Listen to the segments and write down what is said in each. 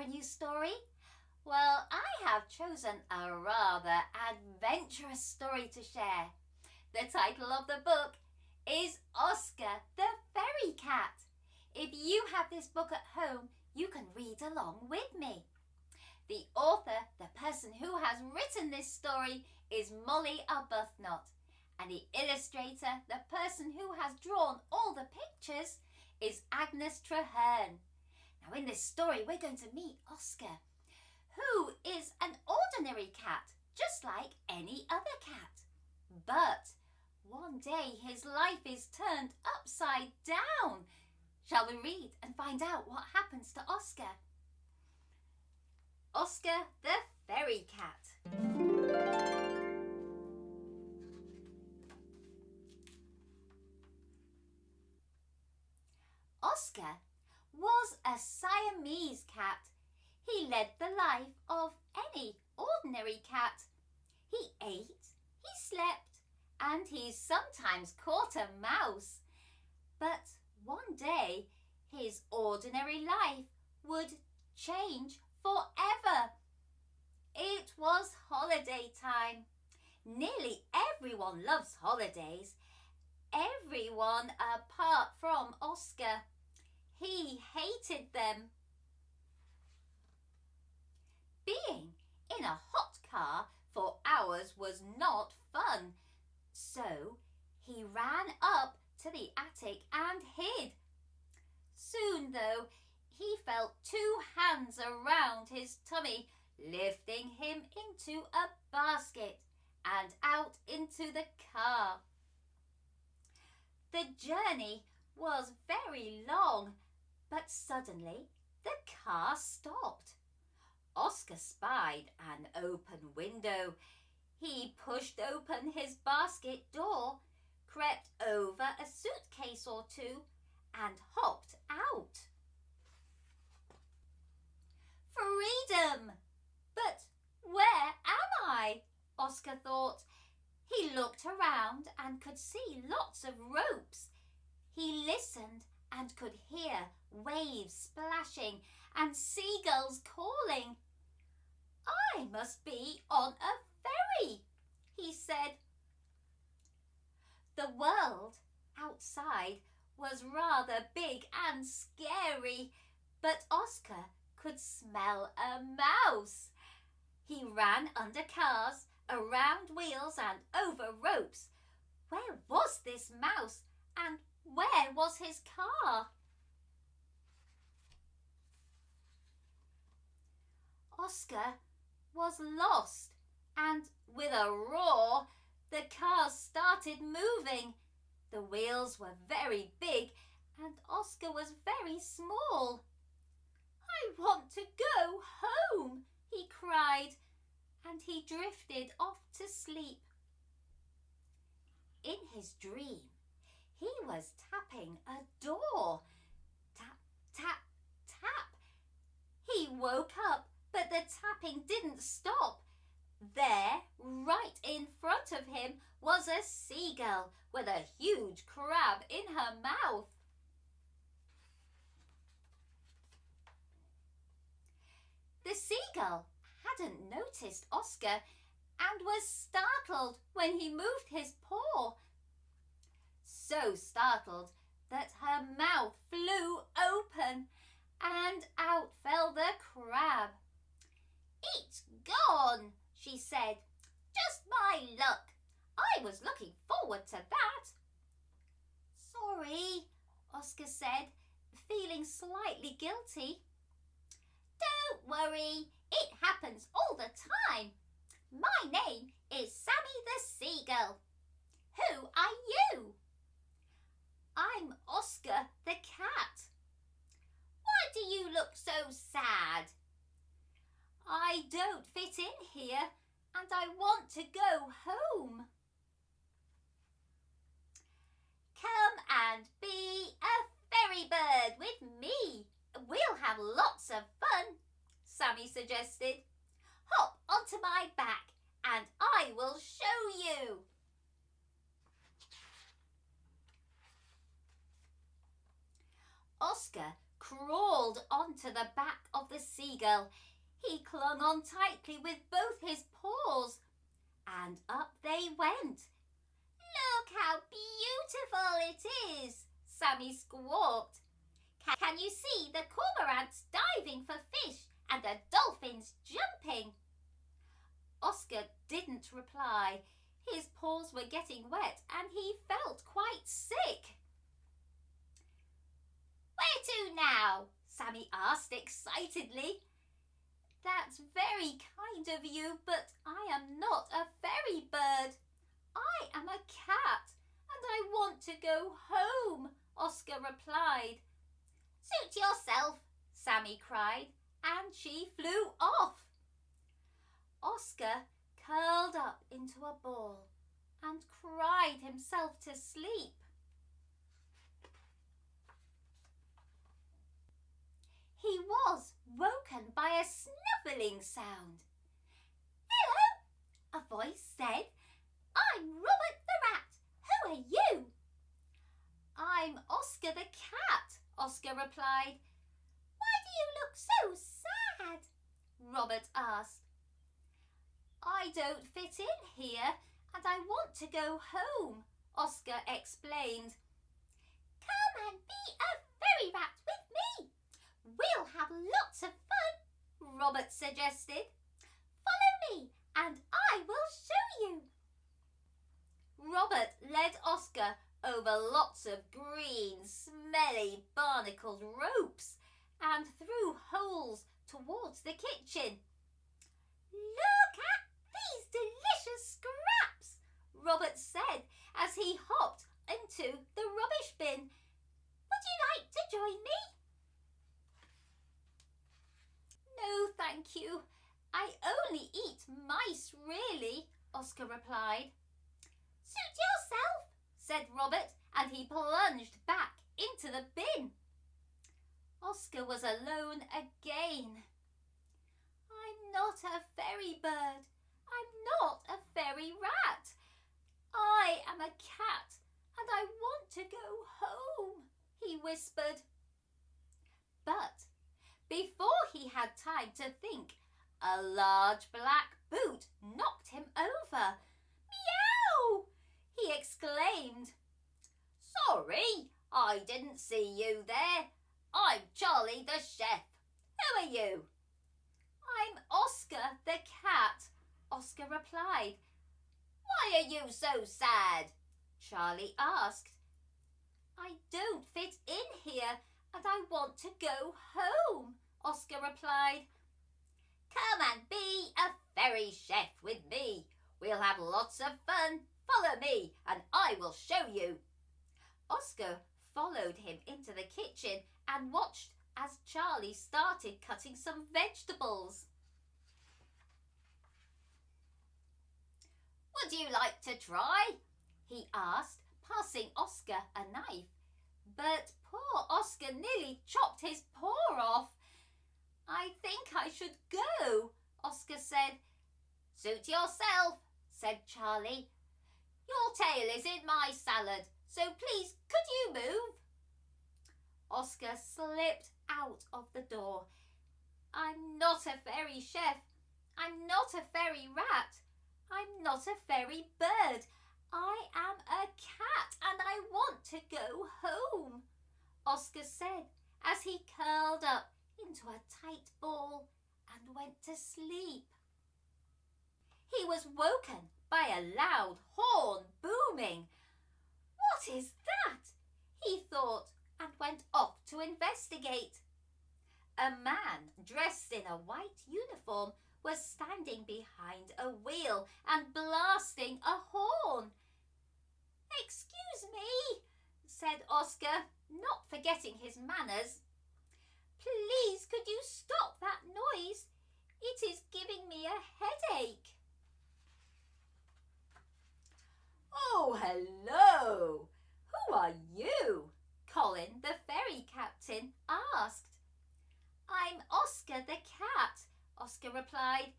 a new story? Well, I have chosen a rather adventurous story to share. The title of the book is Oscar the Ferry Cat. If you have this book at home, you can read along with me. The author, the person who has written this story, is Molly Arbuthnott, and the illustrator, the person who has drawn all the pictures, is Agnes Treherne. Now in this story we're going to meet Oscar, who is an ordinary cat, just like any other cat. But one day his life is turned upside down. Shall we read and find out what happens to Oscar? Oscar the Ferry Cat. Oscar was a Siamese cat. He led the life of any ordinary cat. He ate, he slept, and he sometimes caught a mouse. But one day his ordinary life would change forever. It was holiday time. Nearly everyone loves holidays. Everyone apart from Oscar. He hated them. Being in a hot car for hours was not fun, so he ran up to the attic and hid. Soon, though, he felt two hands around his tummy, lifting him into a basket and out into the car. The journey was very long, but suddenly the car stopped. Oscar spied an open window. He pushed open his basket door, crept over a suitcase or two, and hopped out. Freedom! But where am I? Oscar thought. He looked around and could see lots of ropes. He listened and could hear waves splashing and seagulls calling. I must be on a ferry, he said. The world outside was rather big and scary, but Oscar could smell a mouse. He ran under cars, around wheels and over ropes. Where was this mouse and where was his car? Oscar was lost, and with a roar, the car started moving. The wheels were very big and Oscar was very small. I want to go home, he cried, and he drifted off to sleep. In his dream, he was tapping a door. Tap, tap, tap. He woke up, but the tapping didn't stop. There, right in front of him, was a seagull with a huge crab in her mouth. The seagull hadn't noticed Oscar and was startled when he moved his paw. So startled that her mouth flew open and out fell the crab. It's gone, she said. Just my luck. I was looking forward to that. Sorry, Oscar said, feeling slightly guilty. Don't worry, it happens all the time. My name is Sammy the Seagull. Who are you? I'm Oscar the cat. Why do you look so sad? I don't fit in here and I want to go home. Come and be a ferry bird with me. We'll have lots of fun, Sammy suggested. Hop onto my back and I will show you. Oscar crawled onto the back of the Seagull. He clung on tightly with both his paws, and up they went. "Look how beautiful it is," Sammy squawked. "Can you see the cormorants diving for fish and the dolphins jumping?" Oscar didn't reply. His paws were getting wet and he felt quite sick. "Where to now?" Sammy asked excitedly. "That's very kind of you, but I am not a fairy bird. I am a cat and I want to go home," Oscar replied. "Suit yourself," Sammy cried, and she flew off. Oscar curled up into a ball and cried himself to sleep. He was woken by a snuffling sound. "Hello," a voice said. "I'm Robert the rat. Who are you?" "I'm Oscar the cat," Oscar replied. "Why do you look so sad?" Robert asked. "I don't fit in here and I want to go home," Oscar explained. "Come and be a fairy rat with me. We'll have lots of fun," Robert suggested. "Follow me and I will show you." Robert led Oscar over lots of green, smelly, barnacled ropes and through holes towards the kitchen. "Look at these delicious scraps," Robert said as he hopped into the rubbish bin. "Would you like to join me?" "No, thank you. I only eat mice, really," Oscar replied. "Suit yourself," said Robert, and he plunged back into the bin. Oscar was alone again. "I'm not a fairy bird. I'm not a fairy rat. I am a cat and I want to go home," he whispered. But before he had time to think, a large black boot knocked him over. "Meow!" he exclaimed. "Sorry, I didn't see you there. I'm Charlie the chef. Who are you?" "I'm Oscar the cat," Oscar replied. "Why are you so sad?" Charlie asked. "I don't fit in here and I want to go home," Oscar replied. "Come and be a fairy chef with me. We'll have lots of fun. Follow me and I will show you." Oscar followed him into the kitchen and watched as Charlie started cutting some vegetables. "Would you like to try?" he asked, passing Oscar a knife. But poor Oscar nearly chopped his paw off. "I think I should go," Oscar said. "Suit yourself," said Charlie. "Your tail is in my salad, so please could you move?" Oscar slipped out of the door. "I'm not a fairy chef. I'm not a fairy rat. I'm not a fairy bird. I am a cat and I want to go home," Oscar said as he curled up into a tight ball and went to sleep. He was woken by a loud horn booming. "What is that?" he thought, and went off to investigate. A man dressed in a white uniform was standing behind a wheel and blasting a horn. "Excuse me," said Oscar, not forgetting his manners. "Please, could you stop that noise? It is giving me a headache." "Oh, hello! Who are you?" Colin, the ferry captain, asked. "I'm Oscar the cat," Oscar replied.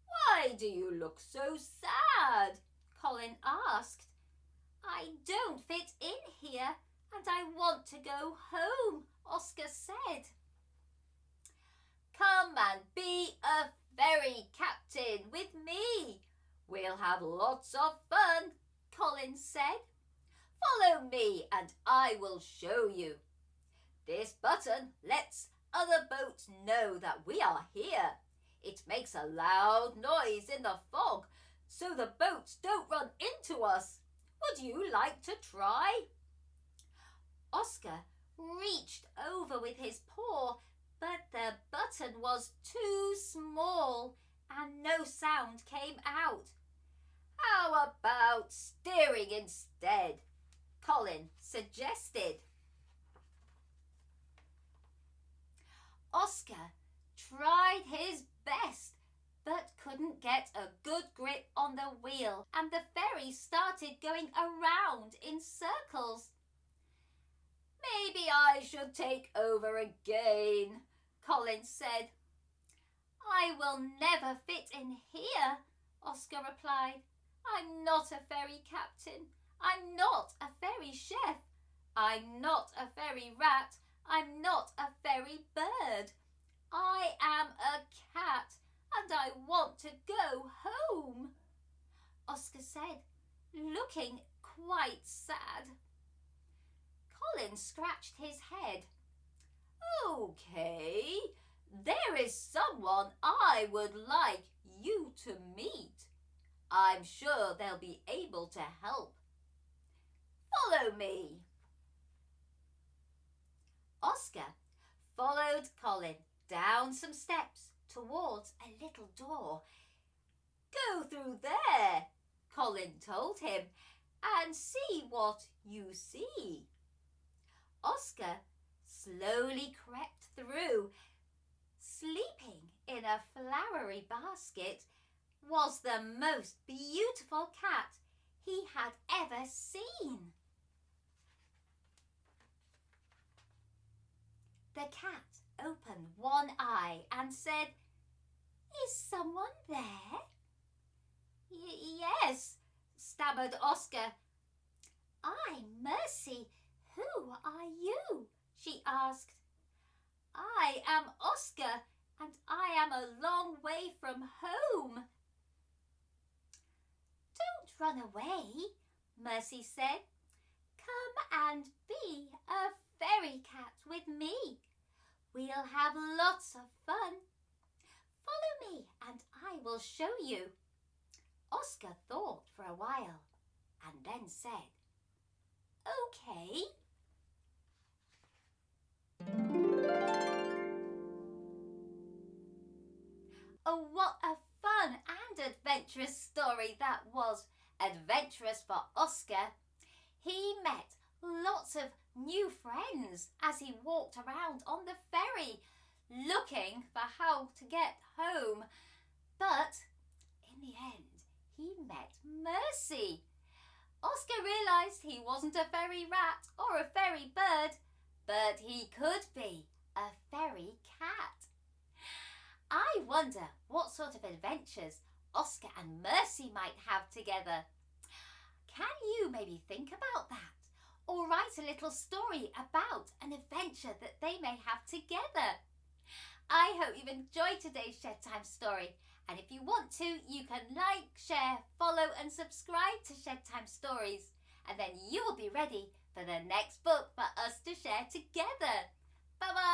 "Why do you look so sad?" Colin asked. "I don't fit in here and I want to go home," Oscar said. Come and be a ferry captain with me. We'll have lots of fun, Colin said. Follow me and I will show you. This button lets other boats know that we are here. It makes a loud noise in the fog so the boats don't run into us. Would you like to try? Oscar reached over with his paw, but the button was too small and no sound came out. How about steering instead? Colin suggested. Oscar tried his best but couldn't get a good grip on the wheel and the ferry started going around in circles. Maybe I should take over again, Colin said. I will never fit in here, Oscar replied. I'm not a ferry captain. I'm not a ferry chef. I'm not a ferry rat. I'm not a ferry bird. I am a cat and I want to go home, Oscar said, looking quite sad. Colin scratched his head. Okay, there is someone I would like you to meet. I'm sure they'll be able to help. Follow me. Oscar followed Colin down some steps towards a little door. Go through there, Colin told him, and see what you see. Oscar slowly crept through. Sleeping in a flowery basket was the most beautiful cat he had ever seen. The cat opened one eye and said, Is someone there? Yes, stammered Oscar. I'm Mercy. Who are you? She asked. I am Oscar and I am a long way from home. Don't run away, Mercy said. Come and be a ferry cat with me. We'll have lots of fun. Follow me and I will show you. Oscar thought for a while and then said, Okay. Oh, what a fun and adventurous story that was. Adventurous for Oscar. He met lots of new friends as he walked around on the ferry, looking for how to get home. But in the end, he met Mercy. Oscar realised he wasn't a ferry rat or a ferry bird, but he could be a ferry cat. I wonder what sort of adventures Oscar and Mercy might have together. Can you maybe think about that? Or write a little story about an adventure that they may have together? I hope you've enjoyed today's Shed Time story. And if you want to, you can like, share, follow and subscribe to Shed Time Stories. And then you will be ready for the next book for us to share together. Bye-bye.